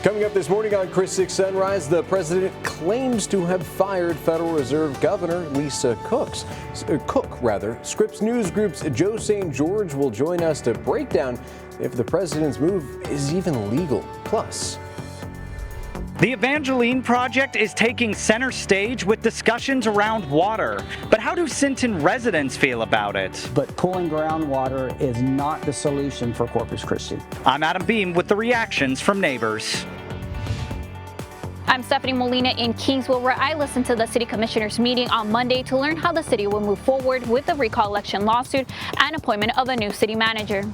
Coming up this morning on Chris 6 Sunrise, the president claims to have fired Federal Reserve Governor Lisa Cook. Scripps News Group's Joe St. George will join us to break down if the president's move is even legal. Plus, the Evangeline Project is taking center stage with discussions around water. But how do Sinton residents feel about it? But pulling groundwater is not the solution for Corpus Christi. I'm Adam Beam with the reactions from neighbors. I'm Stephanie Molina in Kingsville, where I listened to the city commissioners meeting on Monday to learn how the city will move forward with the recall election lawsuit and appointment of a new city manager.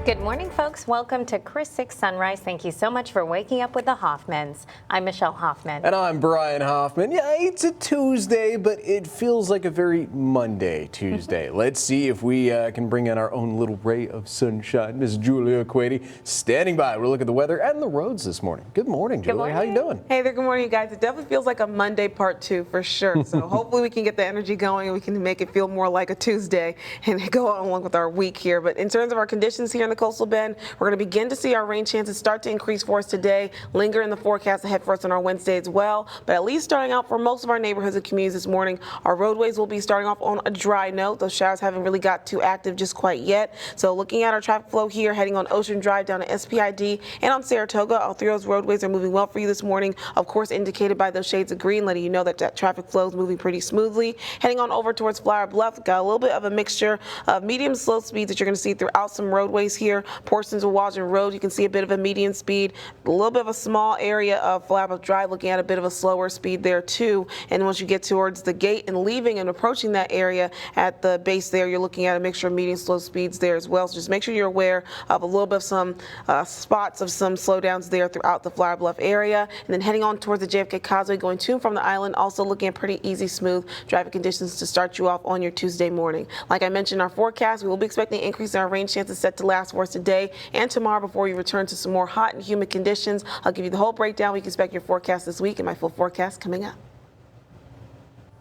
Good morning, folks. Welcome to Chris 6 Sunrise. Thank you so much for waking up with the Hoffmans. I'm Michelle Hoffman. And I'm Brian Hoffman. Yeah, it's a Tuesday, but it feels like a very Monday Tuesday. Let's see if we can bring in our own little ray of sunshine. Miss Julia Quady standing by. We'll look at the weather and the roads this morning. Good morning, Julia. Good morning. How you doing? Hey there, good morning, you guys. It definitely feels like a Monday part 2 for sure. So hopefully we can get the energy going and we can make it feel more like a Tuesday and go on along with our week here. But in terms of our conditions here in the Coastal Bend, we're going to begin to see our rain chances start to increase for us today, linger in the forecast ahead for us on our Wednesday as well. But at least starting out for most of our neighborhoods and communities this morning, our roadways will be starting off on a dry note. Those showers haven't really got too active just quite yet. So looking at our traffic flow here, heading on Ocean Drive down to SPID and on Saratoga, all three of those roadways are moving well for you this morning. Of course, indicated by those shades of green, letting you know that that traffic flow is moving pretty smoothly. Heading on over towards Flower Bluff, got a little bit of a mixture of medium slow speeds that you're going to see throughout some roadways here. Portions of Waldron Road, you can see a bit of a median speed, a little bit of a small area of Flower Bluff Drive, looking at a bit of a slower speed there too. And once you get towards the gate and leaving and approaching that area at the base there, you're looking at a mixture of medium slow speeds there as well. So just make sure you're aware of a little bit of some spots of some slowdowns there throughout the Flower Bluff area. And then heading on towards the JFK Causeway, going to and from the island, also looking at pretty easy, smooth driving conditions to start you off on your Tuesday morning. Like I mentioned in our forecast, we will be expecting an increase in our rain chances set to last for us today and tomorrow before we return to some more hot and humid conditions. I'll give you the whole breakdown. We can expect your forecast this week and my full forecast coming up.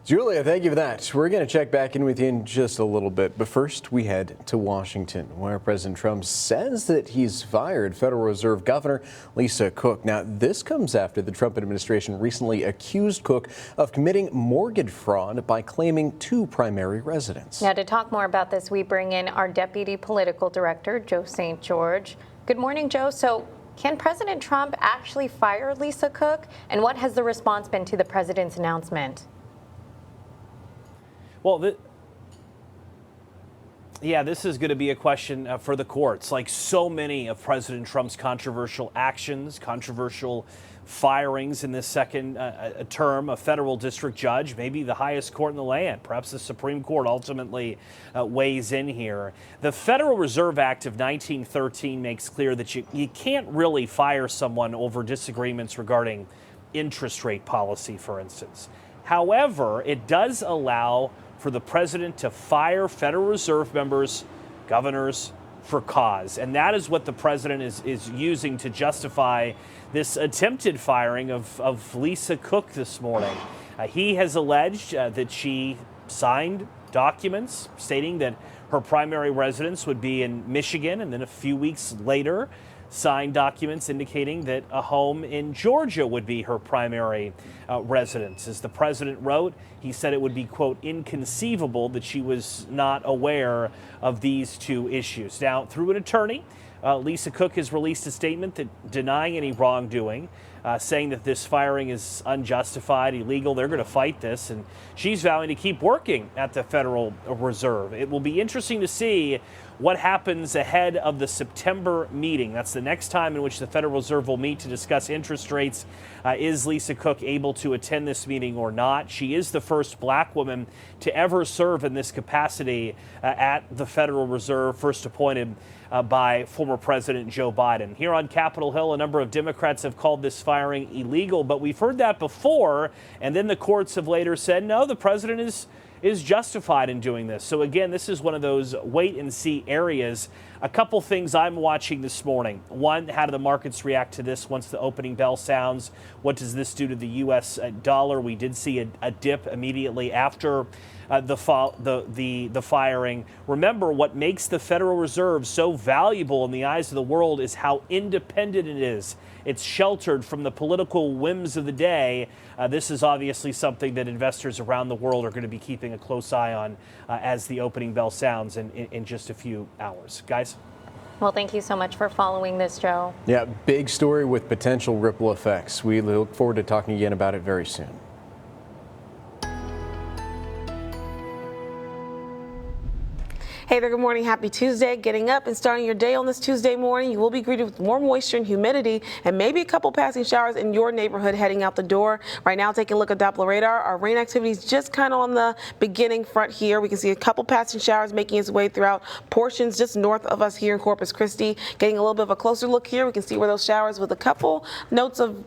Julia, thank you for that. We're going to check back in with you in just a little bit. But first, we head to Washington, where President Trump says that he's fired Federal Reserve Governor Lisa Cook. Now, this comes after the Trump administration recently accused Cook of committing mortgage fraud by claiming 2 primary residents. Now, to talk more about this, we bring in our Deputy Political Director, Joe St. George. Good morning, Joe. So, can President Trump actually fire Lisa Cook? And what has the response been to the president's announcement? Well, this is going to be a question for the courts. Like so many of President Trump's controversial actions, controversial firings in this second term, a federal district judge, maybe the highest court in the land, perhaps the Supreme Court ultimately weighs in here. The Federal Reserve Act of 1913 makes clear that you can't really fire someone over disagreements regarding interest rate policy, for instance. However, it does allow for the president to fire Federal Reserve members, governors, for cause. And that is what the president is using to justify this attempted firing of Lisa Cook this morning. He has alleged that she signed documents stating that her primary residence would be in Michigan, and then a few weeks later signed documents indicating that a home in Georgia would be her primary residence. As the president wrote, he said it would be, quote, inconceivable that she was not aware of these 2 issues. Now, through an attorney, Lisa Cook has released a statement denying any wrongdoing, saying that this firing is unjustified, illegal. They're going to fight this, and she's vowing to keep working at the Federal Reserve. It will be interesting to see what happens ahead of the September meeting. That's the next time in which the Federal Reserve will meet to discuss interest rates. Is Lisa Cook able to attend this meeting or not? She is the first black woman to ever serve in this capacity at the Federal Reserve, first appointed by former President Joe Biden. Here on Capitol Hill, a number of Democrats have called this firing illegal, but we've heard that before, and then the courts have later said, no, the president is is justified in doing this. So again, this is one of those wait and see areas. A couple things I'm watching this morning. One, how do the markets react to this once the opening bell sounds? What does this do to the U.S. dollar? We did see a dip immediately after the firing. Remember, what makes the Federal Reserve so valuable in the eyes of the world is how independent it is. It's sheltered from the political whims of the day. This is obviously something that investors around the world are going to be keeping a close eye on as the opening bell sounds in just a few hours. Guys? Well, thank you so much for following this, Joe. Yeah, big story with potential ripple effects. We look forward to talking again about it very soon. Hey there, good morning. Happy Tuesday. Getting up and starting your day on this Tuesday morning, you will be greeted with more moisture and humidity and maybe a couple passing showers in your neighborhood heading out the door. Right now, taking a look at Doppler radar. Our rain activity is just kind of on the beginning front here. We can see a couple passing showers making its way throughout portions just north of us here in Corpus Christi. Getting a little bit of a closer look here, we can see where those showers with a couple notes of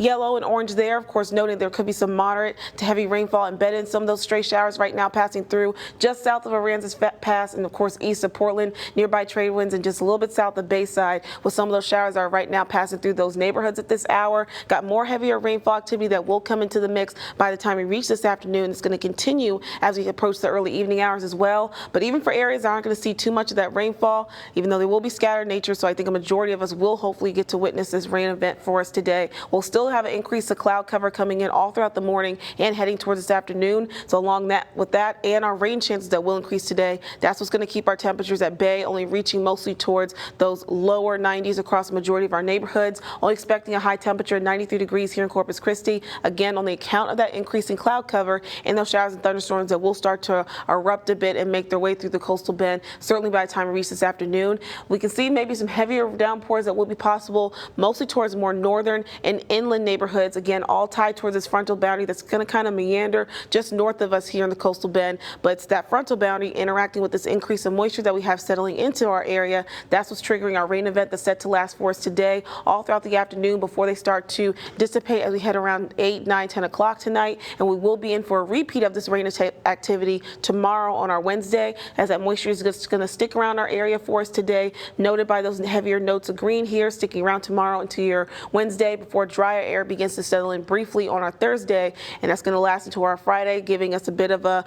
yellow and orange there, of course, noting there could be some moderate to heavy rainfall embedded in some of those stray showers right now passing through just south of Aransas Pass and, of course, east of Portland, nearby trade winds, and just a little bit south of Bayside, with some of those showers are right now passing through those neighborhoods at this hour. Got more heavier rainfall activity that will come into the mix by the time we reach this afternoon. It's going to continue as we approach the early evening hours as well. But even for areas that aren't going to see too much of that rainfall, even though they will be scattered in nature, so I think a majority of us will hopefully get to witness this rain event for us today. We'll still have an increase of cloud cover coming in all throughout the morning and heading towards this afternoon. So along with that and our rain chances that will increase today, that's what's going to keep our temperatures at bay, only reaching mostly towards those lower 90s across the majority of our neighborhoods. Only expecting a high temperature of 93 degrees here in Corpus Christi. Again, on the account of that increase in cloud cover and those showers and thunderstorms that will start to erupt a bit and make their way through the coastal bend, certainly by the time we reach this afternoon. We can see maybe some heavier downpours that will be possible, mostly towards more northern and inland neighborhoods. Again, all tied towards this frontal boundary that's going to kind of meander just north of us here in the coastal bend. But it's that frontal boundary interacting with this increase of moisture that we have settling into our area. That's what's triggering our rain event that's set to last for us today, all throughout the afternoon before they start to dissipate as we head around 8, 9, 10 o'clock tonight. And we will be in for a repeat of this rain activity tomorrow on our Wednesday, as that moisture is just going to stick around our area for us today, noted by those heavier notes of green here, sticking around tomorrow into your Wednesday before drier air begins to settle in briefly on our Thursday, and that's going to last until our Friday, giving us a bit of a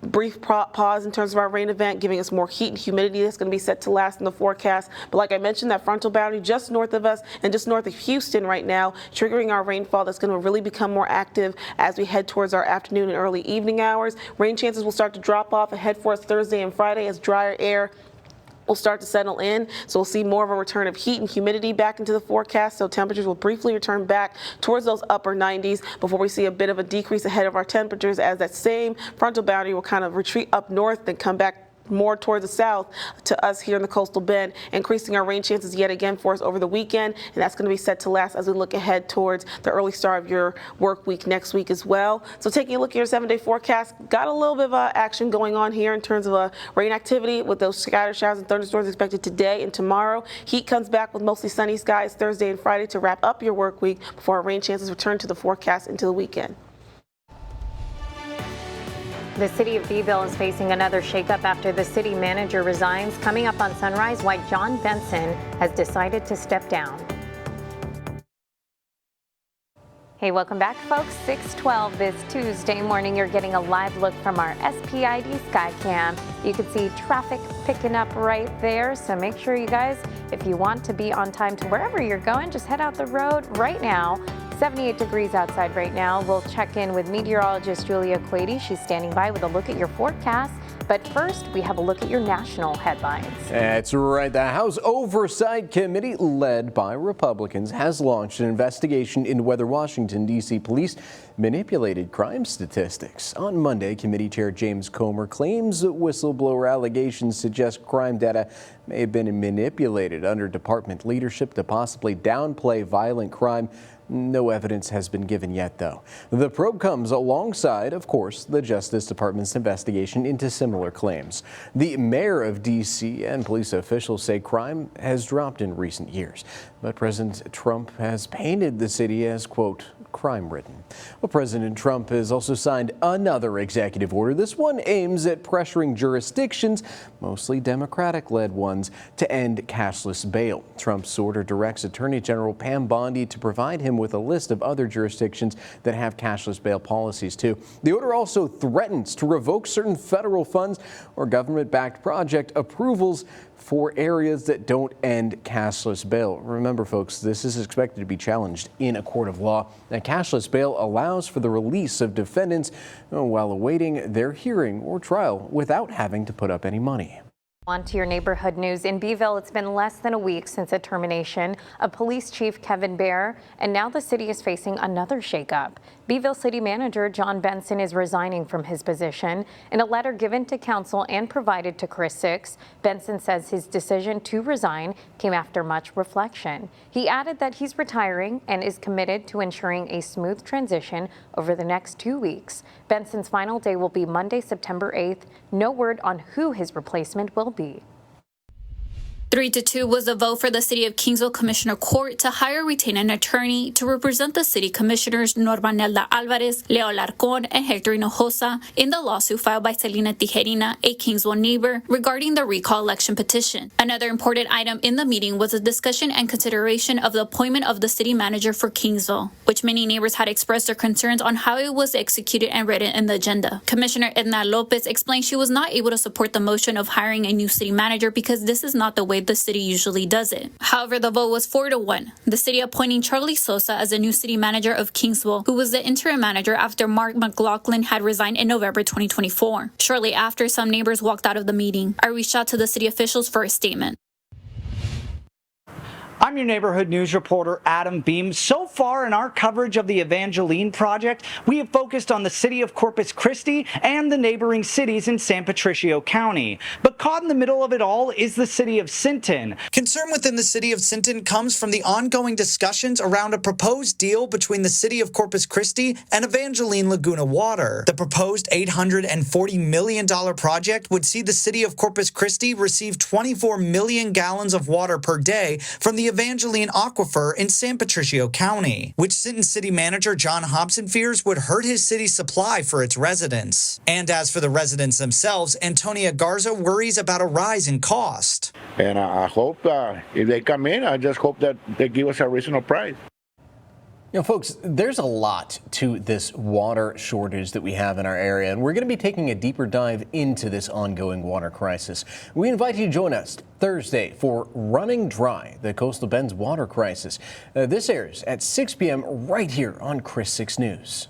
brief pause in terms of our rain event, giving us more heat and humidity that's going to be set to last in the forecast. But like I mentioned, that frontal boundary just north of us and just north of Houston right now, triggering our rainfall that's going to really become more active as we head towards our afternoon and early evening hours. Rain chances will start to drop off ahead for us Thursday and Friday as drier air will start to settle in. So we'll see more of a return of heat and humidity back into the forecast. So temperatures will briefly return back towards those upper 90s before we see a bit of a decrease ahead of our temperatures, as that same frontal boundary will kind of retreat up north and come back more towards the south to us here in the coastal bend, increasing our rain chances yet again for us over the weekend. And that's going to be set to last as we look ahead towards the early start of your work week next week as well. So taking a look at your 7-day forecast, got a little bit of action going on here in terms of rain activity with those scattered showers and thunderstorms expected today and tomorrow. Heat comes back with mostly sunny skies Thursday and Friday to wrap up your work week before our rain chances return to the forecast into the weekend. The city of Beeville is facing another shakeup after the city manager resigns. Coming up on Sunrise, why John Benson has decided to step down. Hey, welcome back, folks. 6:12 this Tuesday morning. You're getting a live look from our SPID Skycam. You can see traffic picking up right there. So make sure you guys, if you want to be on time to wherever you're going, just head out the road right now. 78 degrees outside right now. We'll check in with meteorologist Julia Quady. She's standing by with a look at your forecast. But first, we have a look at your national headlines. That's right. The House Oversight Committee, led by Republicans, has launched an investigation into whether Washington, D.C. police manipulated crime statistics. On Monday, Committee Chair James Comer claims that whistleblower allegations suggest crime data may have been manipulated under department leadership to possibly downplay violent crime. No evidence has been given yet, though. The probe comes alongside, of course, the Justice Department's investigation into similar claims. The mayor of D.C. and police officials say crime has dropped in recent years, but President Trump has painted the city as, quote, crime-ridden. Well, President Trump has also signed another executive order. This one aims at pressuring jurisdictions, mostly Democratic-led ones, to end cashless bail. Trump's order directs Attorney General Pam Bondi to provide him with a list of other jurisdictions that have cashless bail policies too. The order also threatens to revoke certain federal funds or government-backed project approvals for areas that don't end cashless bail. Remember, folks, this is expected to be challenged in a court of law. Now, cashless bail allows for the release of defendants while awaiting their hearing or trial without having to put up any money. On to your neighborhood news. In Beeville, it's been less than a week since the termination of Police Chief Kevin Baer, and now the city is facing another shakeup. Beeville City Manager John Benson is resigning from his position. In a letter given to council and provided to Chris Six, Benson says his decision to resign came after much reflection. He added that he's retiring and is committed to ensuring a smooth transition over the next 2 weeks. Benson's final day will be Monday, September 8th. No word on who his replacement will be. 3-2 was a vote for the City of Kingsville Commissioner Court to hire, retain an attorney to represent the city commissioners Norma Nelda Alvarez, Leo Larcon, and Hector Hinojosa in the lawsuit filed by Selena Tijerina, a Kingsville neighbor, regarding the recall election petition. Another important item in the meeting was a discussion and consideration of the appointment of the city manager for Kingsville, which many neighbors had expressed their concerns on how it was executed and written in the agenda. Commissioner Edna Lopez explained she was not able to support the motion of hiring a new city manager because this is not the way the city usually does it. However, the vote was 4-1. The city appointing Charlie Sosa as the new city manager of Kingsville, who was the interim manager after Mark McLaughlin had resigned in November 2024. Shortly after, some neighbors walked out of the meeting. I reached out to the city officials for a statement. I'm your neighborhood news reporter, Adam Beam. So far in our coverage of the Evangeline project, we have focused on the city of Corpus Christi and the neighboring cities in San Patricio County. But caught in the middle of it all is the city of Sinton. Concern within the city of Sinton comes from the ongoing discussions around a proposed deal between the city of Corpus Christi and Evangeline Laguna Water. The proposed $840 million project would see the city of Corpus Christi receive 24 million gallons of water per day from the Evangeline Aquifer in San Patricio County, which Sinton City Manager John Hobson fears would hurt his city's supply for its residents. And as for the residents themselves, Antonia Garza worries about a rise in cost. And I hope if they come in, I just hope that they give us a reasonable price. You know, folks, there's a lot to this water shortage that we have in our area, and we're going to be taking a deeper dive into this ongoing water crisis. We invite you to join us Thursday for Running Dry, the Coastal Bend's water crisis. This airs at 6 p.m. right here on Chris 6 News.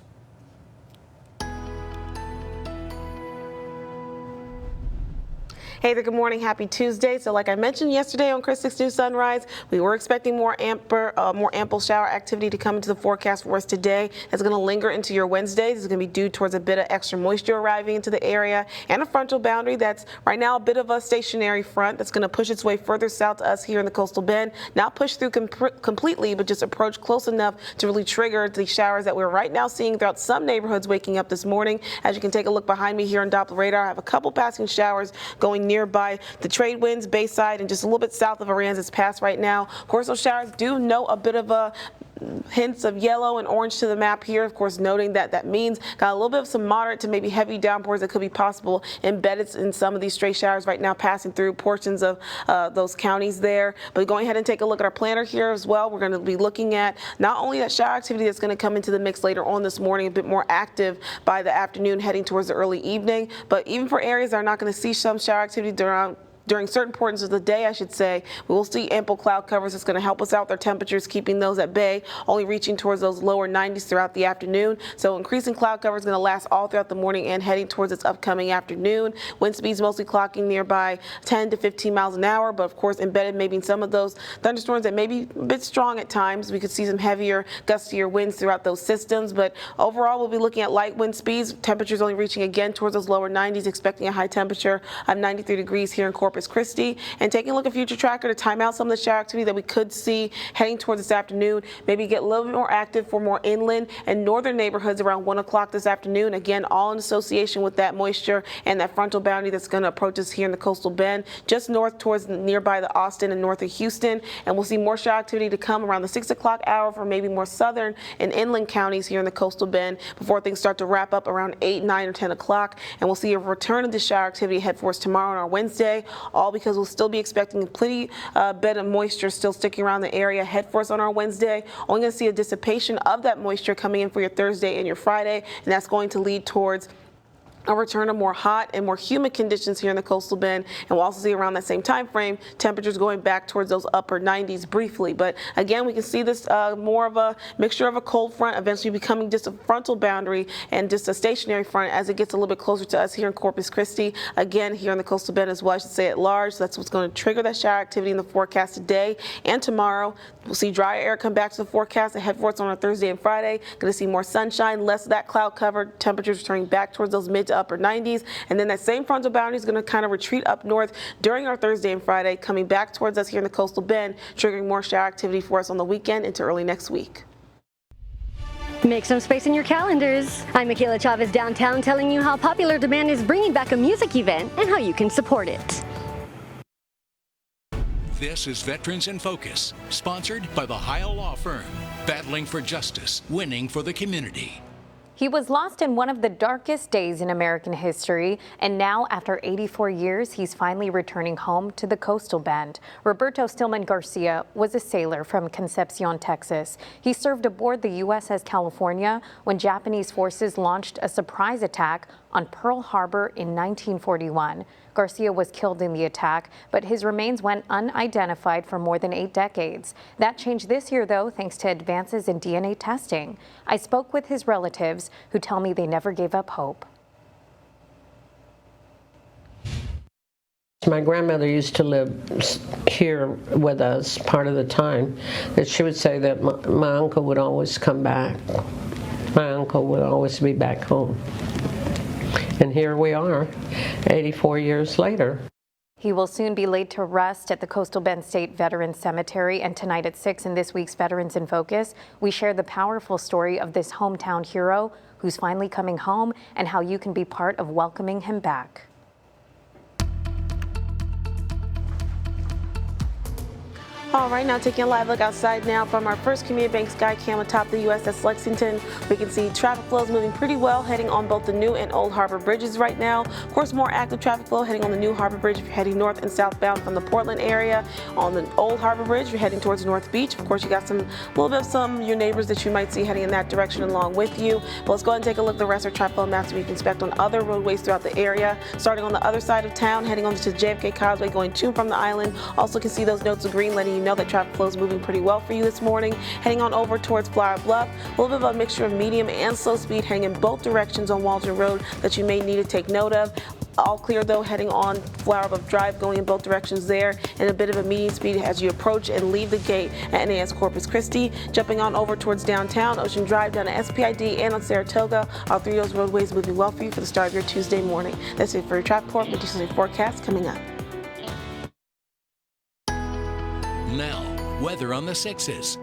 Hey there, good morning, happy Tuesday. So like I mentioned yesterday on Chris 6 News Sunrise, we were expecting more ample shower activity to come into the forecast for us today. It's going to linger into your Wednesdays. It's going to be due towards a bit of extra moisture arriving into the area and a frontal boundary that's right now a bit of a stationary front that's going to push its way further south to us here in the Coastal Bend. Not push through completely, but just approach close enough to really trigger the showers that we're right now seeing throughout some neighborhoods waking up this morning. As you can take a look behind me here on Doppler radar, I have a couple passing showers going nearby the trade winds, Bayside, and just a little bit south of Aransas Pass right now. Of course, those showers do note a bit of a hints of yellow and orange to the map here. Of course, noting that that means got a little bit of some moderate to maybe heavy downpours that could be possible embedded in some of these stray showers right now passing through portions of those counties there. But going ahead and take a look at our planner here as well. We're going to be looking at not only that shower activity that's going to come into the mix later on this morning, a bit more active by the afternoon heading towards the early evening, but even for areas that are not going to see some shower activity during certain portions of the day, I should say, we will see ample cloud covers. That's going to help us out with our temperatures, keeping those at bay, only reaching towards those lower 90s throughout the afternoon. So increasing cloud cover is going to last all throughout the morning and heading towards its upcoming afternoon. Wind speeds mostly clocking nearby 10 to 15 miles an hour, but of course embedded maybe in some of those thunderstorms that may be a bit strong at times. We could see some heavier, gustier winds throughout those systems, but overall we'll be looking at light wind speeds. Temperatures only reaching again towards those lower 90s, expecting a high temperature of 93 degrees here in Corpus Corpus Christi. And taking a look at Future Tracker to time out some of the shower activity that we could see heading towards this afternoon, maybe get a little bit more active for more inland and northern neighborhoods around 1 o'clock this afternoon. Again, all in association with that moisture and that frontal boundary that's going to approach us here in the coastal bend, just north towards nearby the Austin and north of Houston. And we'll see more shower activity to come around the 6 o'clock hour for maybe more southern and inland counties here in the coastal bend before things start to wrap up around 8, 9, or 10 o'clock. And we'll see a return of this shower activity ahead for us tomorrow and our Wednesday, all because we'll still be expecting a pretty bit of moisture still sticking around the area ahead for us on our Wednesday. Only going to see a dissipation of that moisture coming in for your Thursday and your Friday, and that's going to lead towards a return of more hot and more humid conditions here in the coastal bend, and we'll also see around that same time frame temperatures going back towards those upper 90s briefly. But again, we can see this more of a mixture of a cold front eventually becoming just a frontal boundary and just a stationary front as it gets a little bit closer to us here in Corpus Christi. Again, here in the coastal bend as well, I should say at large. So that's what's going to trigger that shower activity in the forecast today and tomorrow. We'll see drier air come back to the forecast ahead for us on our Thursday and Friday. Going to see more sunshine, less of that cloud cover, temperatures returning back towards those mid to upper 90s, and then that same frontal boundary is going to kind of retreat up north during our Thursday and Friday, coming back towards us here in the coastal bend, triggering more shower activity for us on the weekend into early next week. Make some space in your calendars. I'm Michaela Chavez downtown telling you how Popular Demand is bringing back a music event and how you can support it. This is Veterans in Focus, sponsored by the Heil Law Firm, battling for justice, winning for the community. He was lost in one of the darkest days in American history, and now, after 84 years, he's finally returning home to the coastal bend. Roberto Stillman Garcia was a sailor from Concepcion, Texas. He served aboard the USS California when Japanese forces launched a surprise attack on Pearl Harbor in 1941. Garcia was killed in the attack, but his remains went unidentified for more than 8 decades. That changed this year, though, thanks to advances in DNA testing. I spoke with his relatives, who tell me they never gave up hope. My grandmother used to live here with us part of the time, that she would say that my uncle would always come back. My uncle would always be back home. And here we are, 84 years later. He will soon be laid to rest at the Coastal Bend State Veterans Cemetery, and tonight at 6 in this week's Veterans in Focus, we share the powerful story of this hometown hero who's finally coming home and how you can be part of welcoming him back. All right, now taking a live look outside now from our first Community Bank Sky Cam atop the USS Lexington. We can see traffic flows moving pretty well, heading on both the New and Old Harbor bridges right now. Of course, more active traffic flow heading on the New Harbor Bridge if you're heading north and southbound from the Portland area. On the Old Harbor Bridge, you're heading towards North Beach. Of course, you got a little bit of some of your neighbors that you might see heading in that direction along with you. But let's go ahead and take a look at the rest of our traffic flow maps we can inspect on other roadways throughout the area. Starting on the other side of town, heading on to JFK Causeway, going to and from the island. Also can see those notes of green letting you know that traffic flow is moving pretty well for you this morning. Heading on over towards Flower Bluff, a little bit of a mixture of medium and slow speed heading in both directions on Waldron Road that you may need to take note of. All clear though heading on Flower Bluff Drive, going in both directions there, and a bit of a medium speed as you approach and leave the gate at NAS Corpus Christi. Jumping on over towards downtown, Ocean Drive down to SPID and on Saratoga. All three of those roadways moving well for you for the start of your Tuesday morning. That's it for your traffic report. Additional forecast coming up. Now, weather on the 6s.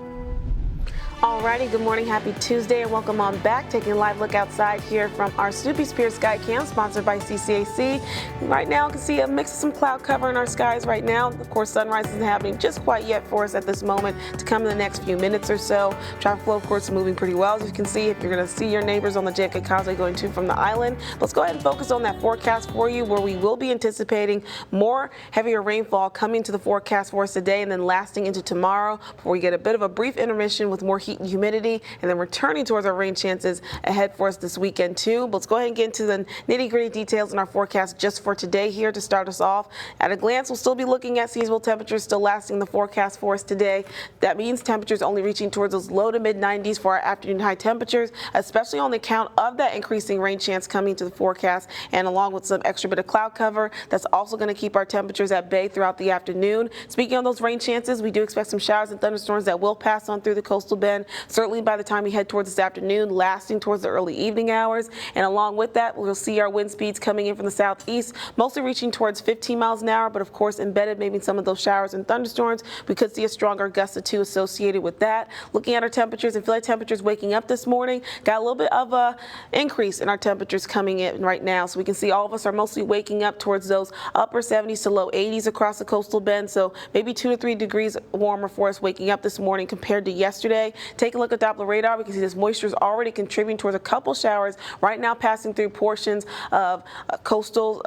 Alrighty, good morning, happy Tuesday, and welcome on back. Taking a live look outside here from our Snoopy Spear Sky Cam, sponsored by CCAC. Right now, you can see a mix of some cloud cover in our skies right now. Of course, sunrise isn't happening just quite yet for us at this moment to come in the next few minutes or so. Traffic flow, of course, is moving pretty well, as you can see, if you're going to see your neighbors on the JFK Causeway going to from the island. Let's go ahead and focus on that forecast for you, where we will be anticipating more heavier rainfall coming to the forecast for us today and then lasting into tomorrow, before we get a bit of a brief intermission with more heat and humidity, and then returning towards our rain chances ahead for us this weekend too. But let's go ahead and get into the nitty-gritty details in our forecast just for today here to start us off. At a glance, we'll still be looking at seasonal temperatures still lasting the forecast for us today. That means temperatures only reaching towards those low to mid 90s for our afternoon high temperatures, especially on the account of that increasing rain chance coming to the forecast, and along with some extra bit of cloud cover, that's also going to keep our temperatures at bay throughout the afternoon. Speaking of those rain chances, we do expect some showers and thunderstorms that will pass on through the coastal bend Bend, certainly by the time we head towards this afternoon, lasting towards the early evening hours. And along with that, we'll see our wind speeds coming in from the southeast, mostly reaching towards 15 miles an hour, but of course embedded maybe in some of those showers and thunderstorms. We could see a stronger gust of 2 associated with that. Looking at our temperatures, and feel like temperatures waking up this morning, got a little bit of a increase in our temperatures coming in right now. So we can see all of us are mostly waking up towards those upper 70s to low 80s across the coastal bend. So maybe 2 to 3 degrees warmer for us waking up this morning compared to yesterday. Take a look at Doppler radar. We can see this moisture is already contributing towards a couple showers right now, passing through portions of coastal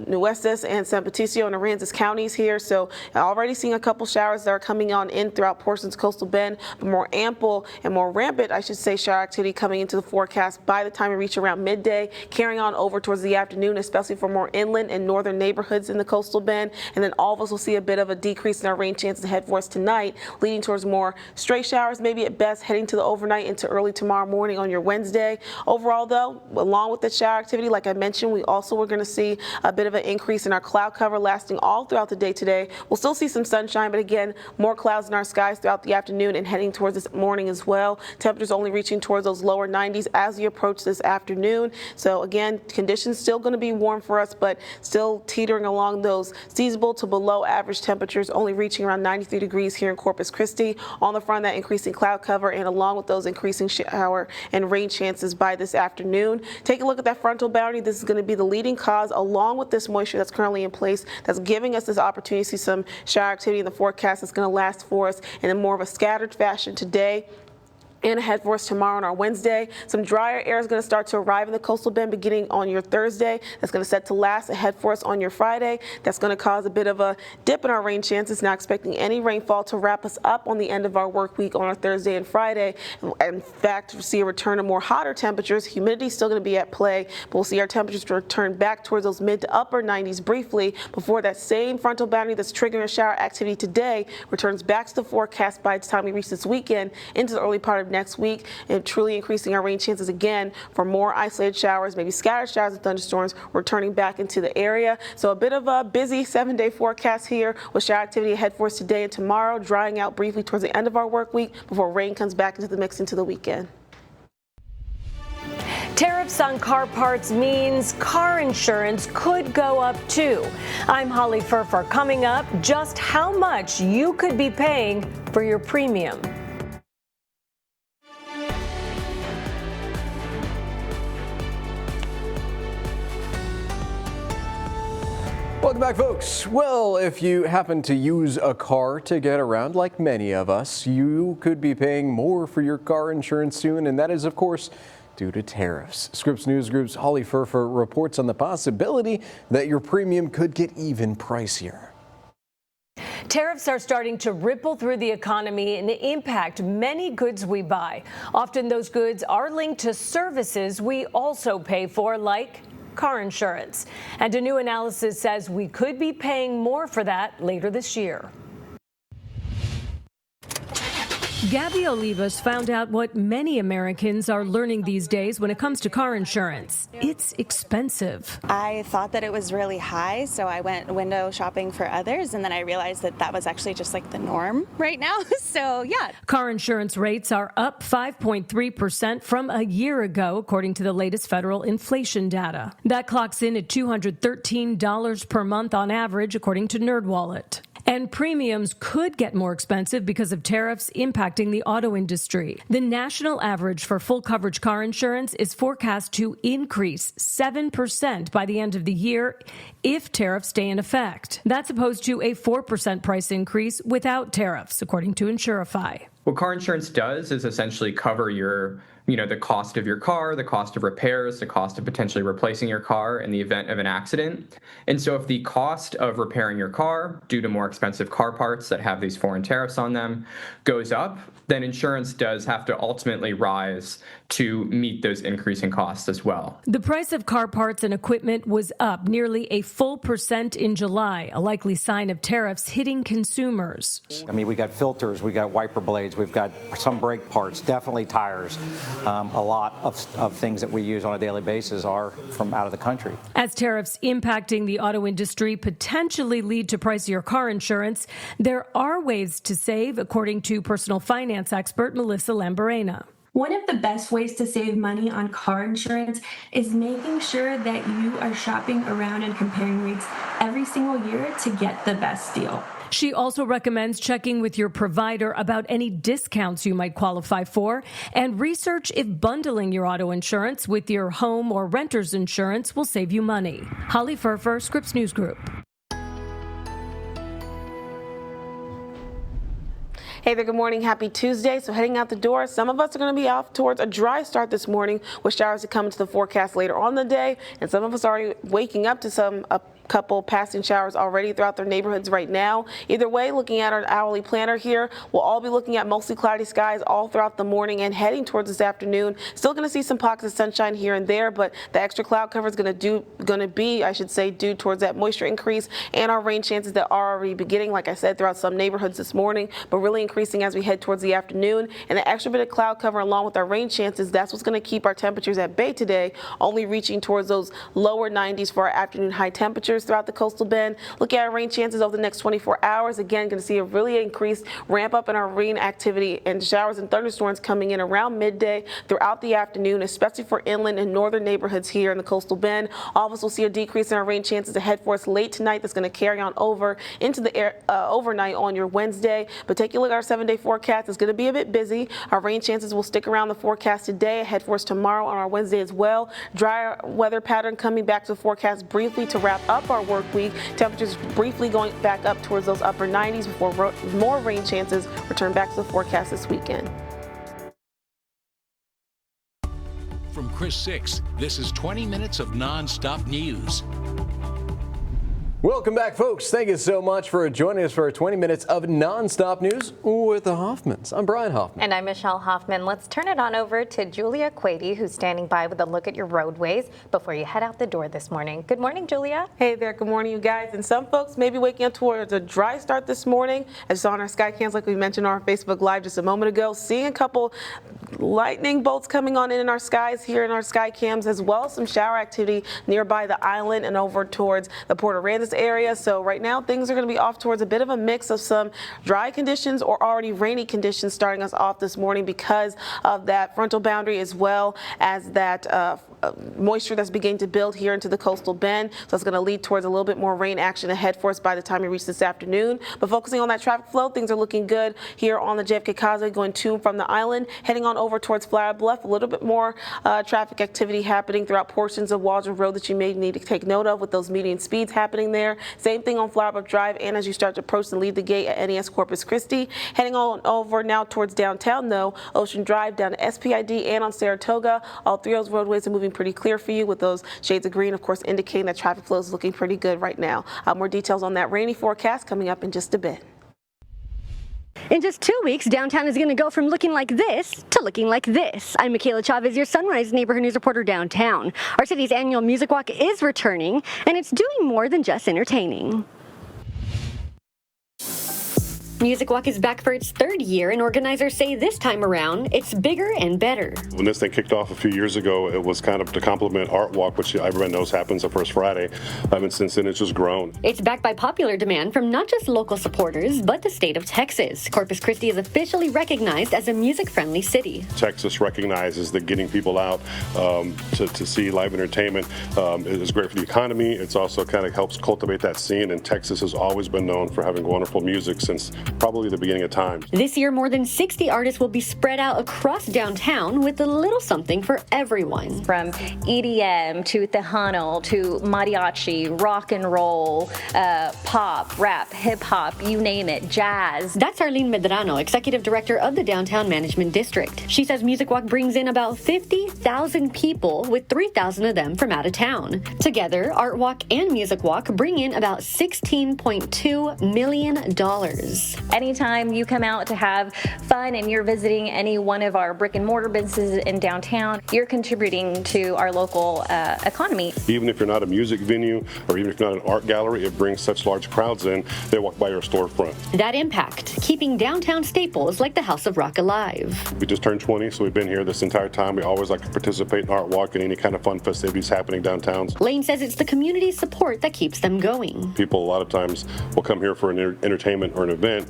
Nueces and San Patricio and Aransas counties here. So already seeing a couple showers that are coming on in throughout portions of coastal bend, but more ample and more rampant, I should say, shower activity coming into the forecast by the time we reach around midday, carrying on over towards the afternoon, especially for more inland and northern neighborhoods in the coastal bend. And then all of us will see a bit of a decrease in our rain chances ahead for us tonight, leading towards more stray showers, maybe at best heading to the overnight into early tomorrow morning on your Wednesday. Overall, though, along with the shower activity, like I mentioned, we also are going to see a bit of an increase in our cloud cover lasting all throughout the day today. We'll still see some sunshine, but again, more clouds in our skies throughout the afternoon and heading towards this morning as well. Temperatures only reaching towards those lower 90s as we approach this afternoon. So again, conditions still going to be warm for us, but still teetering along those seasonable to below average temperatures, only reaching around 93 degrees here in Corpus Christi. On the front of that increasing cloud cover and along with those increasing shower and rain chances by this afternoon. Take a look at that frontal boundary. This is going to be the leading cause, along with this moisture that's currently in place, that's giving us this opportunity to see some shower activity in the forecast that's going to last for us in a more of a scattered fashion today and ahead for us tomorrow on our Wednesday. Some drier air is going to start to arrive in the coastal bend beginning on your Thursday. That's going to set to last ahead for us on your Friday. That's going to cause a bit of a dip in our rain chances. Not expecting any rainfall to wrap us up on the end of our work week on our Thursday and Friday. In fact, we'll see a return to more hotter temperatures. Humidity is still going to be at play, but we'll see our temperatures return back towards those mid to upper 90s briefly before that same frontal boundary that's triggering a shower activity today returns back to the forecast by the time we reach this weekend into the early part of next week, and truly increasing our rain chances again for more isolated showers, maybe scattered showers and thunderstorms returning back into the area. So a bit of a busy 7-day forecast here with shower activity ahead for us today and tomorrow, drying out briefly towards the end of our work week before rain comes back into the mix into the weekend. Tariffs on car parts means car insurance could go up too. I'm Holly Furfer. Coming up, just how much you could be paying for your premium. Welcome back, folks. Well, if you happen to use a car to get around, like many of us, you could be paying more for your car insurance soon, and that is, of course, due to tariffs. Scripps News Group's Holly Furfer reports on the possibility that your premium could get even pricier. Tariffs are starting to ripple through the economy and impact many goods we buy. Often those goods are linked to services we also pay for, like car insurance. And a new analysis says we could be paying more for that later this year. Gabby Olivas found out what many Americans are learning these days when it comes to car insurance. It's expensive. I thought that it was really high, so I went window shopping for others, and then I realized that that was actually just like the norm right now. So, yeah. Car insurance rates are up 5.3% from a year ago, according to the latest federal inflation data. That clocks in at $213 per month on average, according to NerdWallet. And premiums could get more expensive because of tariffs impacting the auto industry. The national average for full coverage car insurance is forecast to increase 7% by the end of the year if tariffs stay in effect. That's opposed to a 4% price increase without tariffs, according to Insurify. What car insurance does is essentially cover your the cost of your car, the cost of repairs, the cost of potentially replacing your car in the event of an accident. And so if the cost of repairing your car due to more expensive car parts that have these foreign tariffs on them goes up, then insurance does have to ultimately rise to meet those increasing costs as well. The price of car parts and equipment was up nearly a full % in July, a likely sign of tariffs hitting consumers. I mean, we got filters, we got wiper blades, we've got some brake parts, definitely tires. a lot of things that we use on a daily basis are from out of the country. As tariffs impacting the auto industry potentially lead to pricier car insurance, there are ways to save, according to personal finance expert Melissa Lamborena. One of the best ways to save money on car insurance is making sure that you are shopping around and comparing rates every single year to get the best deal. She also recommends checking with your provider about any discounts you might qualify for and research if bundling your auto insurance with your home or renter's insurance will save you money. Holly Furfer, Scripps News Group. Hey there, good morning. Happy Tuesday. So heading out the door, some of us are going to be off towards a dry start this morning with showers to come into the forecast later on the day. And some of us are already waking up to a couple passing showers already throughout their neighborhoods right now. Either way, looking at our hourly planner here, we'll all be looking at mostly cloudy skies all throughout the morning and heading towards this afternoon. Still going to see some pockets of sunshine here and there, but the extra cloud cover is going to be due towards that moisture increase and our rain chances that are already beginning, like I said, throughout some neighborhoods this morning, but really increasing as we head towards the afternoon. And the extra bit of cloud cover along with our rain chances, that's what's going to keep our temperatures at bay today, only reaching towards those lower 90s for our afternoon high temperatures throughout the coastal bend. Looking at our rain chances over the next 24 hours, again, going to see a really increased ramp up in our rain activity and showers and thunderstorms coming in around midday throughout the afternoon, especially for inland and northern neighborhoods here in the coastal bend. All of us will see a decrease in our rain chances ahead for us late tonight. That's going to carry on over into the overnight on your Wednesday. But taking a look at our 7-day forecast, it's going to be a bit busy. Our rain chances will stick around the forecast today, ahead for us tomorrow on our Wednesday as well. Dry weather pattern coming back to the forecast briefly to wrap up our work week. Temperatures briefly going back up towards those upper 90s before more rain chances return back to the forecast this weekend. From Chris 6, this is 20 minutes of non-stop news. Welcome back, folks. Thank you so much for joining us for 20 minutes of non-stop news with the Hoffmans. I'm Brian Hoffman. And I'm Michelle Hoffman. Let's turn it on over to Julia Quady, who's standing by with a look at your roadways before you head out the door this morning. Good morning, Julia. Hey there. Good morning, you guys. And some folks may be waking up towards a dry start this morning. As saw on our sky cams, like we mentioned on our Facebook Live just a moment ago, seeing a couple lightning bolts coming on in our skies here in our sky cams, as well as some shower activity nearby the island and over towards the Port Aransas area. So right now things are going to be off towards a bit of a mix of some dry conditions or already rainy conditions starting us off this morning because of that frontal boundary, as well as that moisture that's beginning to build here into the coastal bend. So it's going to lead towards a little bit more rain action ahead for us by the time we reach this afternoon. But focusing on that traffic flow, things are looking good here on the JFK Causeway going to and from the island, heading on over towards Flower Bluff. A little bit more traffic activity happening throughout portions of Waldron Road that you may need to take note of with those median speeds happening there. Same thing on Flower Bluff Drive, and as you start to approach and leave the gate at NES Corpus Christi. Heading on over now towards downtown, though, Ocean Drive down to SPID and on Saratoga. All three of those roadways are moving pretty clear for you with those shades of green, of course, indicating that traffic flow is looking pretty good right now. More details on that rainy forecast coming up in just a bit. In just 2 weeks, downtown is going to go from looking like this to looking like this. I'm Michaela Chavez, your Sunrise Neighborhood News reporter downtown. Our city's annual Music Walk is returning, and it's doing more than just entertaining. Music Walk is back for its third year, and organizers say this time around, it's bigger and better. When this thing kicked off a few years ago, it was kind of to complement Art Walk, which everyone knows happens the first Friday, and since then it's just grown. It's backed by popular demand from not just local supporters, but the state of Texas. Corpus Christi is officially recognized as a music-friendly city. Texas recognizes that getting people out to see live entertainment is great for the economy. It's also kind of helps cultivate that scene, and Texas has always been known for having wonderful music since probably the beginning of time. This year, more than 60 artists will be spread out across downtown with a little something for everyone. From EDM to Tejano to mariachi, rock and roll, pop, rap, hip hop, you name it, jazz. That's Arlene Medrano, executive director of the Downtown Management District. She says Music Walk brings in about 50,000 people, with 3,000 of them from out of town. Together, Art Walk and Music Walk bring in about $16.2 million. business. Anytime you come out to have fun and you're visiting any one of our brick and mortar businesses in downtown, you're contributing to our local economy. Even if you're not a music venue or even if you're not an art gallery, it brings such large crowds in, they walk by your storefront. That impact, keeping downtown staples like the House of Rock alive. We just turned 20, so we've been here this entire time. We always like to participate in Art Walk and any kind of fun festivities happening downtown. Lane says it's the community's support that keeps them going. People a lot of times will come here for an entertainment or an event,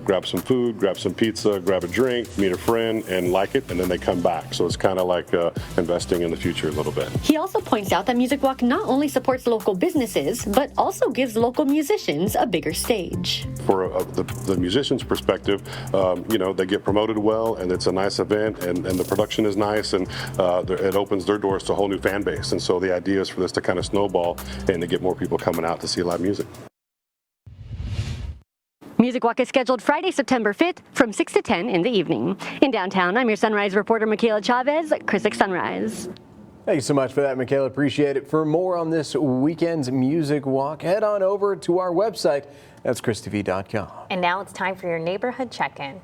grab some food, grab some pizza, grab a drink, meet a friend, and like it, and then they come back. So it's kind of like investing in the future a little bit. He also points out that Music Walk not only supports local businesses, but also gives local musicians a bigger stage. For the musician's perspective, they get promoted well, and it's a nice event, and the production is nice, and it opens their doors to a whole new fan base. And so the idea is for this to kind of snowball and to get more people coming out to see live music. Music Walk is scheduled Friday, September 5th from 6 to 10 in the evening. In downtown, I'm your Sunrise reporter, Michaela Chavez, Chris 6 Sunrise. Thank you so much for that, Michaela. Appreciate it. For more on this weekend's Music Walk, head on over to our website. That's ChrisTV.com. And now it's time for your neighborhood check-in.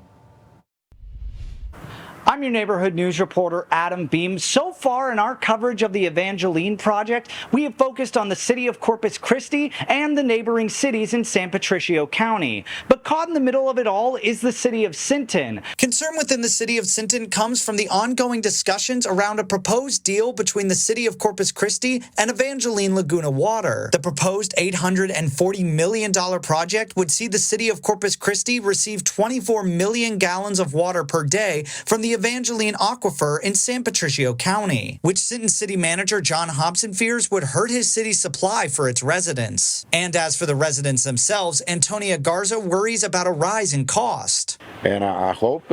I'm your neighborhood news reporter, Adam Beam. So far in our coverage of the Evangeline project, we have focused on the city of Corpus Christi and the neighboring cities in San Patricio County. But caught in the middle of it all is the city of Sinton. Concern within the city of Sinton comes from the ongoing discussions around a proposed deal between the city of Corpus Christi and Evangeline Laguna Water. The proposed $840 million project would see the city of Corpus Christi receive 24 million gallons of water per day from the Evangeline Aquifer in San Patricio County, which Sinton City Manager John Hobson fears would hurt his city's supply for its residents. And as for the residents themselves, Antonia Garza worries about a rise in cost. And I hope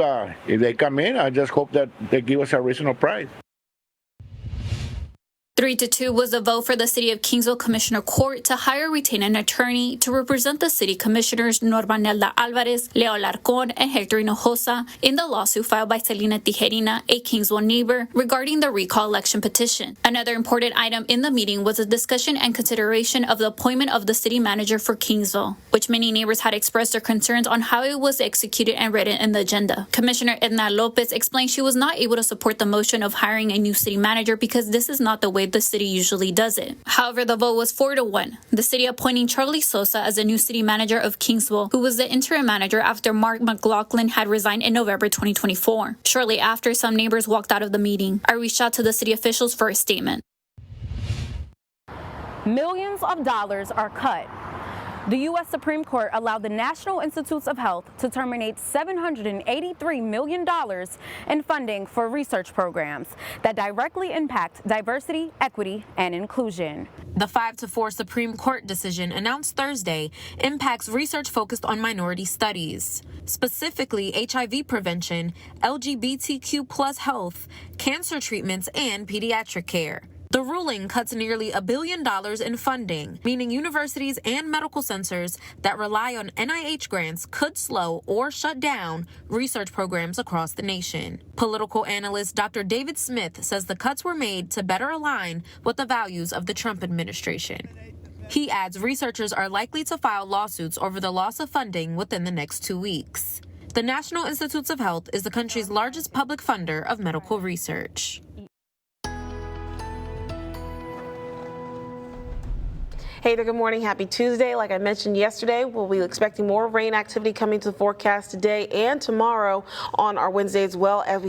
if they come in, I just hope that they give us a reasonable price. 3-2 was a vote for the City of Kingsville Commissioner Court to hire or retain an attorney to represent the city commissioners Norma Nelda Alvarez, Leo Alarcón, and Hector Hinojosa in the lawsuit filed by Selena Tijerina, a Kingsville neighbor, regarding the recall election petition. Another important item in the meeting was a discussion and consideration of the appointment of the city manager for Kingsville, which many neighbors had expressed their concerns on how it was executed and written in the agenda. Commissioner Edna Lopez explained she was not able to support the motion of hiring a new city manager because this is not the way the city usually does it. However, the vote was 4-1. The city appointing Charlie Sosa as the new city manager of Kingsville, who was the interim manager after Mark McLaughlin had resigned in November 2024. Shortly after, some neighbors walked out of the meeting. I reached out to the city officials for a statement. Millions of dollars are cut. The U.S. Supreme Court allowed the National Institutes of Health to terminate $783 million in funding for research programs that directly impact diversity, equity, and inclusion. The 5-4 Supreme Court decision announced Thursday impacts research focused on minority studies, specifically HIV prevention, LGBTQ+ health, cancer treatments, and pediatric care. The ruling cuts nearly $1 billion in funding, meaning universities and medical centers that rely on NIH grants could slow or shut down research programs across the nation. Political analyst Dr. David Smith says the cuts were made to better align with the values of the Trump administration. He adds researchers are likely to file lawsuits over the loss of funding within the next 2 weeks. The National Institutes of Health is the country's largest public funder of medical research. Hey there, good morning. Happy Tuesday. Like I mentioned yesterday, we'll be expecting more rain activity coming to the forecast today and tomorrow on our Wednesday as well, as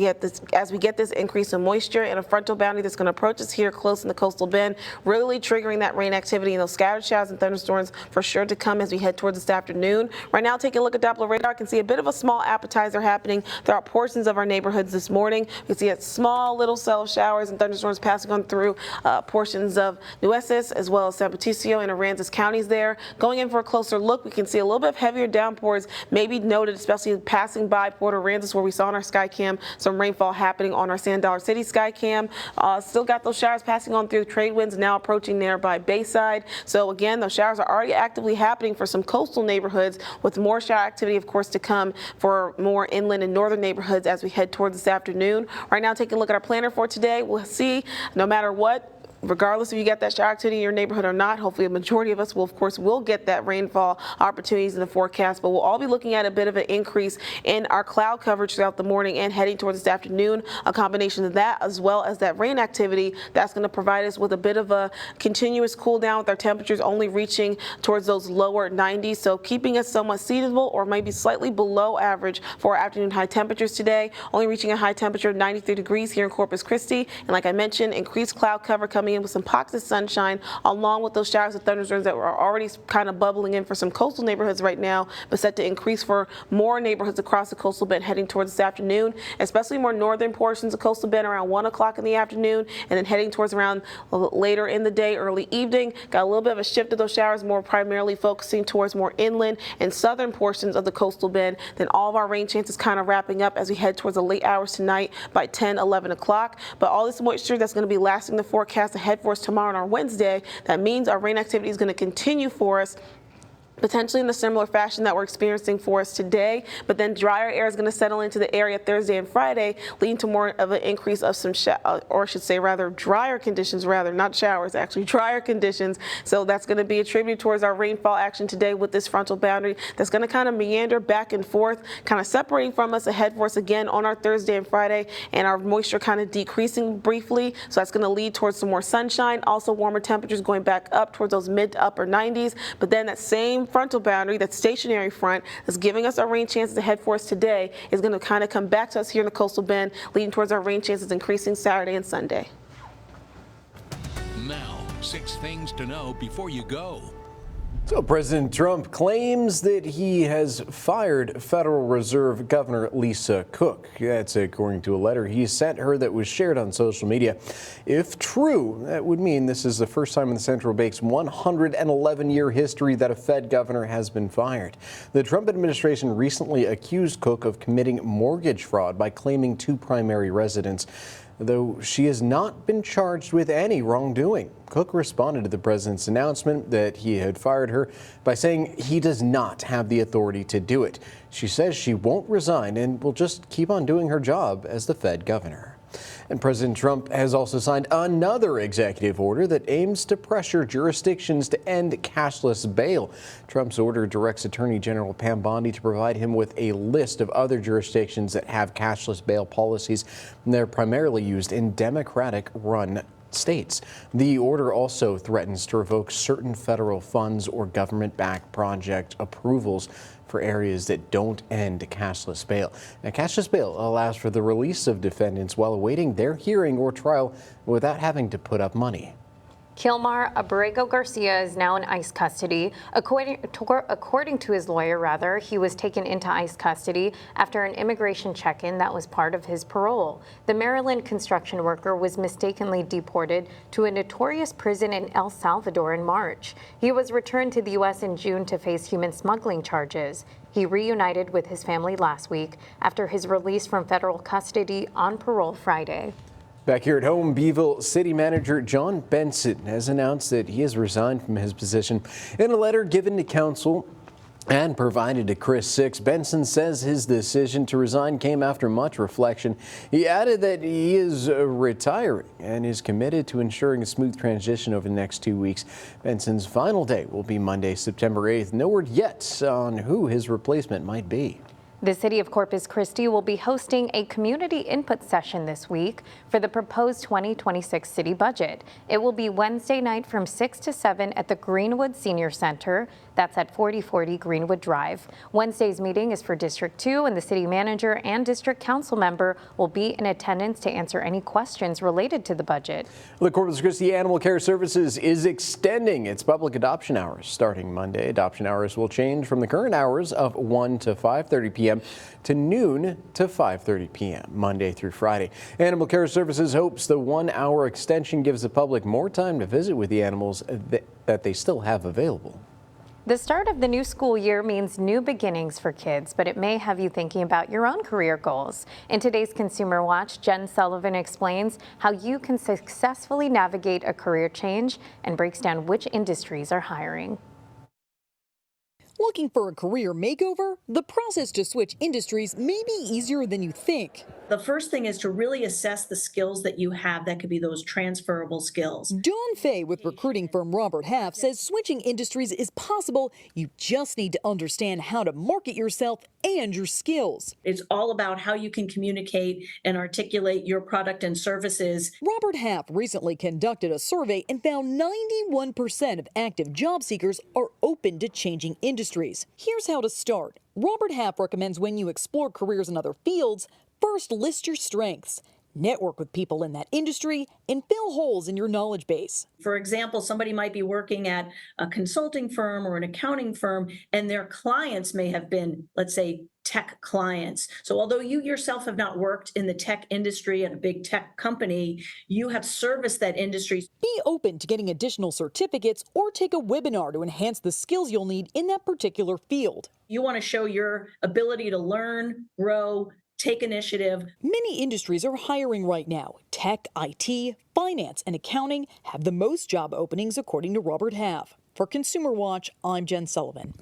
we get this increase in moisture and a frontal boundary that's going to approach us here close in the coastal bend, really triggering that rain activity and those scattered showers and thunderstorms for sure to come as we head towards this afternoon. Right now, taking a look at Doppler radar, I can see a bit of a small appetizer happening throughout portions of our neighborhoods this morning. You can see a small little cell of showers and thunderstorms passing on through portions of Nueces as well as San Patricio and Aransas counties there. Going in for a closer look, we can see a little bit of heavier downpours maybe noted, especially passing by Port Aransas, where we saw on our sky cam some rainfall happening on our Sand Dollar City sky cam. Still got those showers passing on through trade winds now approaching nearby Bayside. So again, those showers are already actively happening for some coastal neighborhoods, with more shower activity, of course, to come for more inland and northern neighborhoods as we head towards this afternoon. Right now, taking a look at our planner for today, we'll see no matter what regardless if you get that shower activity in your neighborhood or not, hopefully a majority of us will, of course, will get that rainfall opportunities in the forecast, but we'll all be looking at a bit of an increase in our cloud coverage throughout the morning and heading towards this afternoon. A combination of that as well as that rain activity that's going to provide us with a bit of a continuous cool down with our temperatures only reaching towards those lower 90s, so keeping us somewhat seasonable or maybe slightly below average for our afternoon high temperatures today, only reaching a high temperature of 93 degrees here in Corpus Christi, and like I mentioned, increased cloud cover coming in with some pockets of sunshine along with those showers and thunderstorms that were already kind of bubbling in for some coastal neighborhoods right now, but set to increase for more neighborhoods across the coastal bend heading towards this afternoon, especially more northern portions of coastal bend around 1 o'clock in the afternoon, and then heading towards around later in the day, early evening. Got a little bit of a shift of those showers, more primarily focusing towards more inland and southern portions of the coastal bend. Then all of our rain chances kind of wrapping up as we head towards the late hours tonight by 10, 11 o'clock. But all this moisture that's going to be lasting the forecast ahead for us tomorrow and our Wednesday, that means our rain activity is going to continue for us, potentially in the similar fashion that we're experiencing for us today, but then drier air is going to settle into the area Thursday and Friday, leading to more of an increase of some, or I should say rather drier conditions, rather not showers, actually drier conditions. So that's going to be attributed towards our rainfall action today with this frontal boundary that's going to kind of meander back and forth, kind of separating from us ahead for us again on our Thursday and Friday, and our moisture kind of decreasing briefly. So that's going to lead towards some more sunshine, also warmer temperatures going back up towards those mid to upper 90s, but then that same frontal boundary, that stationary front that's giving us our rain chances ahead for us today, is going to kind of come back to us here in the coastal bend, leading towards our rain chances increasing Saturday and Sunday. Now, 6 things to know before you go. So President Trump claims that he has fired Federal Reserve Governor Lisa Cook. That's according to a letter he sent her that was shared on social media. If true, that would mean this is the first time in the central bank's 111-year history that a Fed governor has been fired. The Trump administration recently accused Cook of committing mortgage fraud by claiming 2 primary residence, though she has not been charged with any wrongdoing. Cook responded to the president's announcement that he had fired her by saying he does not have the authority to do it. She says she won't resign and will just keep on doing her job as the Fed governor. And President Trump has also signed another executive order that aims to pressure jurisdictions to end cashless bail. Trump's order directs Attorney General Pam Bondi to provide him with a list of other jurisdictions that have cashless bail policies. They're primarily used in Democratic-run states. The order also threatens to revoke certain federal funds or government-backed project approvals for areas that don't end cashless bail. Now, cashless bail allows for the release of defendants while awaiting their hearing or trial without having to put up money. Kilmar Abrego Garcia is now in ICE custody. According to his lawyer, he was taken into ICE custody after an immigration check-in that was part of his parole. The Maryland construction worker was mistakenly deported to a notorious prison in El Salvador in March. He was returned to the U.S. in June to face human smuggling charges. He reunited with his family last week after his release from federal custody on parole Friday. Back here at home, Beeville City Manager John Benson has announced that he has resigned from his position. In a letter given to council and provided to Chris Six, Benson says his decision to resign came after much reflection. He added that he is retiring and is committed to ensuring a smooth transition over the next 2 weeks. Benson's final day will be Monday, September 8th. No word yet on who his replacement might be. The city of Corpus Christi will be hosting a community input session this week for the proposed 2026 city budget. It will be Wednesday night from 6 to 7 at the Greenwood Senior Center. That's at 4040 Greenwood Drive. Wednesday's meeting is for District 2, and the city manager and district council member will be in attendance to answer any questions related to the budget. The Corpus Christi Animal Care Services is extending its public adoption hours. Starting Monday, adoption hours will change from the current hours of 1 to 5:30 p.m. to noon to 5:30 p.m. Monday through Friday. Animal Care Services hopes the 1-hour extension gives the public more time to visit with the animals that they still have available. The start of the new school year means new beginnings for kids, but it may have you thinking about your own career goals. In today's Consumer Watch, Jen Sullivan explains how you can successfully navigate a career change and breaks down which industries are hiring. Looking for a career makeover? The process to switch industries may be easier than you think. The first thing is to really assess the skills that you have that could be those transferable skills. Dawn Fay with recruiting firm Robert Half says switching industries is possible. You just need to understand how to market yourself and your skills. It's all about how you can communicate and articulate your product and services. Robert Half recently conducted a survey and found 91% of active job seekers are open to changing industries. Here's how to start. Robert Half recommends when you explore careers in other fields, first list your strengths. Network with people in that industry and fill holes in your knowledge base. For example, somebody might be working at a consulting firm or an accounting firm, and their clients may have been, let's say, tech clients. So although you yourself have not worked in the tech industry at a big tech company, you have serviced that industry. Be open to getting additional certificates or take a webinar to enhance the skills you'll need in that particular field. You want to show your ability to learn, grow, take initiative. Many industries are hiring right now. Tech, IT, finance, and accounting have the most job openings, according to Robert Half. For Consumer Watch, I'm Jen Sullivan.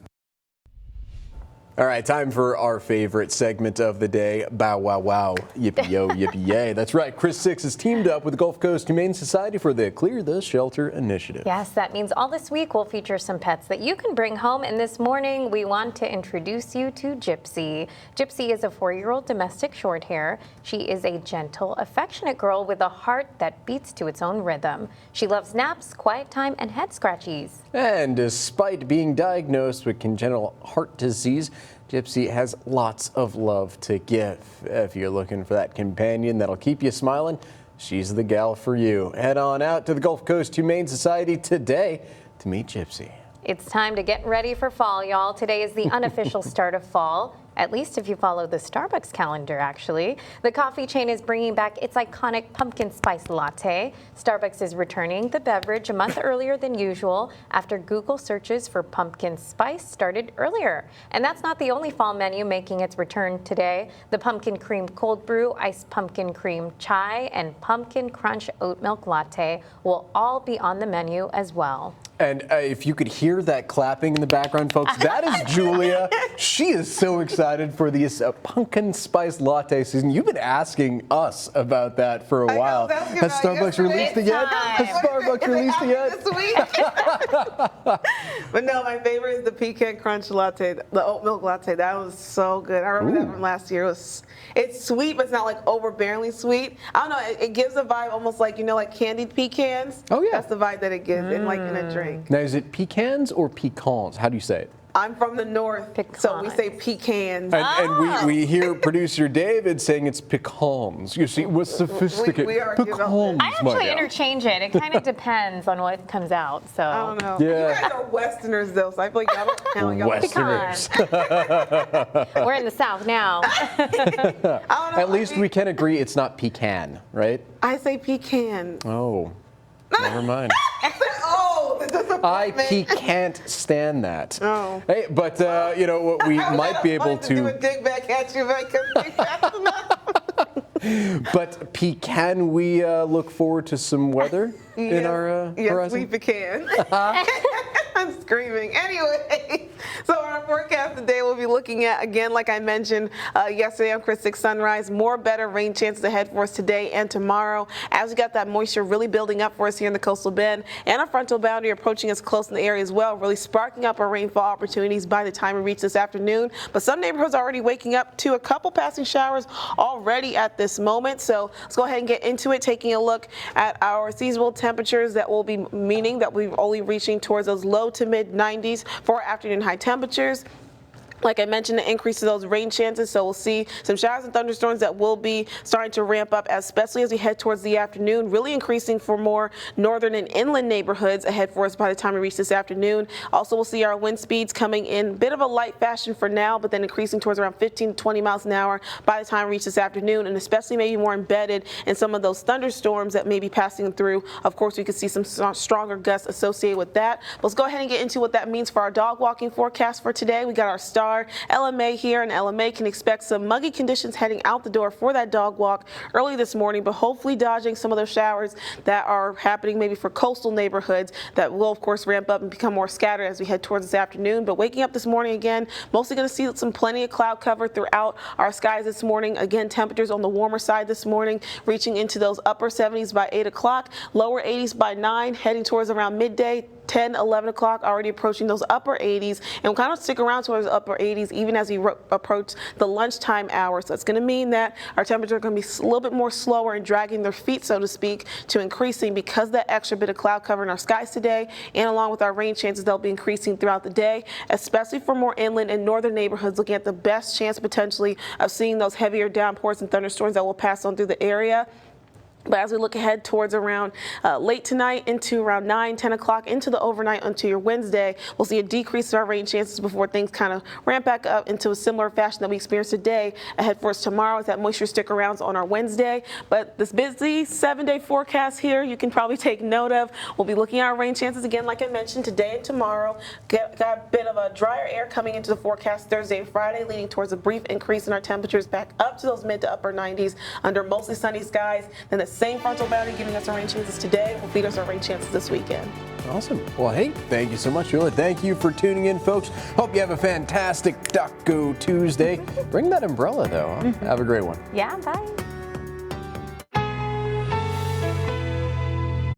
All right, time for our favorite segment of the day, Bow Wow Wow, Yippee Yo, Yippee Yay. That's right, Chris Six has teamed up with the Gulf Coast Humane Society for the Clear the Shelter initiative. Yes, that means all this week we'll feature some pets that you can bring home. And this morning we want to introduce you to Gypsy. Gypsy is a 4-year-old domestic short hair. She is a gentle, affectionate girl with a heart that beats to its own rhythm. She loves naps, quiet time, and head scratchies. And despite being diagnosed with congenital heart disease, Gypsy has lots of love to give. If you're looking for that companion that'll keep you smiling, she's the gal for you. Head on out to the Gulf Coast Humane Society today to meet Gypsy. It's time to get ready for fall, y'all. Today is the unofficial start of fall, at least if you follow the Starbucks calendar, actually. The coffee chain is bringing back its iconic pumpkin spice latte. Starbucks is returning the beverage a month earlier than usual after Google searches for pumpkin spice started earlier. And that's not the only fall menu making its return today. The pumpkin cream cold brew, iced pumpkin cream chai, and pumpkin crunch oat milk latte will all be on the menu as well. And if you could hear that clapping in the background, folks, that is Julia. She is so excited for this pumpkin spice latte season. You've been asking us about that for a while. Has Starbucks released it yet? Has Starbucks released it yet? This week. But no, my favorite is the pecan crunch latte, the oat milk latte. That was so good. I remember that from last year. It's sweet, but it's not like overbearingly sweet. I don't know. It gives a vibe almost like, like candied pecans. Oh, yeah. That's the vibe that it gives in a drink. Now, is it pecans or pecans? How do you say it? I'm from the north, so we say pecans. And we hear producer David saying it's pecans. You see, what's sophisticated? We are pecans. I actually interchange it. It kind of depends on what comes out. So I don't know. Yeah. You guys are Westerners, though, so I feel like y'all don't count. Y'all Westerners. We're in the South now. At least we can agree it's not pecan, right? I say pecan. Oh, never mind. I can't stand that. Oh. Hey, but what we might be able to do a dig back at you, But can we look forward to some weather in our horizon? Yes, we can. I'm screaming. Anyway, so our forecast today we'll be looking at, again, like I mentioned yesterday on Chris 6 Sunrise, more better rain chances ahead for us today and tomorrow as we got that moisture really building up for us here in the coastal bend, and a frontal boundary approaching us close in the area as well, really sparking up our rainfall opportunities by the time we reach this afternoon. But some neighborhoods are already waking up to a couple passing showers already at this moment. So let's go ahead and get into it, taking a look at our seasonal temperatures that will be meaning that we're only reaching towards those low to mid 90s for afternoon high temperatures. Like I mentioned, the increase of those rain chances, so we'll see some showers and thunderstorms that will be starting to ramp up, especially as we head towards the afternoon, really increasing for more northern and inland neighborhoods ahead for us by the time we reach this afternoon. Also, we'll see our wind speeds coming in a bit of a light fashion for now, but then increasing towards around 15 to 20 miles an hour by the time we reach this afternoon, and especially maybe more embedded in some of those thunderstorms that may be passing through. Of course, we could see some stronger gusts associated with that. Let's go ahead and get into what that means for our dog walking forecast for today. We got our star radar. LMA here, and LMA can expect some muggy conditions heading out the door for that dog walk early this morning, but hopefully dodging some of those showers that are happening maybe for coastal neighborhoods that will, of course, ramp up and become more scattered as we head towards this afternoon. But waking up this morning again, mostly going to see some plenty of cloud cover throughout our skies this morning. Again, temperatures on the warmer side this morning, reaching into those upper 70s by 8 o'clock, lower 80s by 9, heading towards around midday. 10, 11 o'clock, already approaching those upper 80s, and we'll kind of stick around towards the upper 80s even as we approach the lunchtime hour. So it's going to mean that our temperatures are going to be a little bit more slower and dragging their feet, so to speak, to increasing because of that extra bit of cloud cover in our skies today, and along with our rain chances, they'll be increasing throughout the day, especially for more inland and northern neighborhoods, looking at the best chance potentially of seeing those heavier downpours and thunderstorms that will pass on through the area. But as we look ahead towards around late tonight into around 9, 10 o'clock into the overnight onto your Wednesday, we'll see a decrease in our rain chances before things kind of ramp back up into a similar fashion that we experienced today ahead for us tomorrow as that moisture stick arounds on our Wednesday. But this busy 7-day forecast here, you can probably take note of. We'll be looking at our rain chances again, like I mentioned, today and tomorrow. Got a bit of a drier air coming into the forecast Thursday and Friday, leading towards a brief increase in our temperatures back up to those mid to upper 90s under mostly sunny skies. Then the same frontal boundary giving us our rain chances today will feed us our rain chances this weekend. Awesome. Well, hey, thank you so much, Julia. Thank you for tuning in, folks. Hope you have a fantastic Taco Tuesday. Bring that umbrella, though. Huh? Have a great one. Yeah, bye.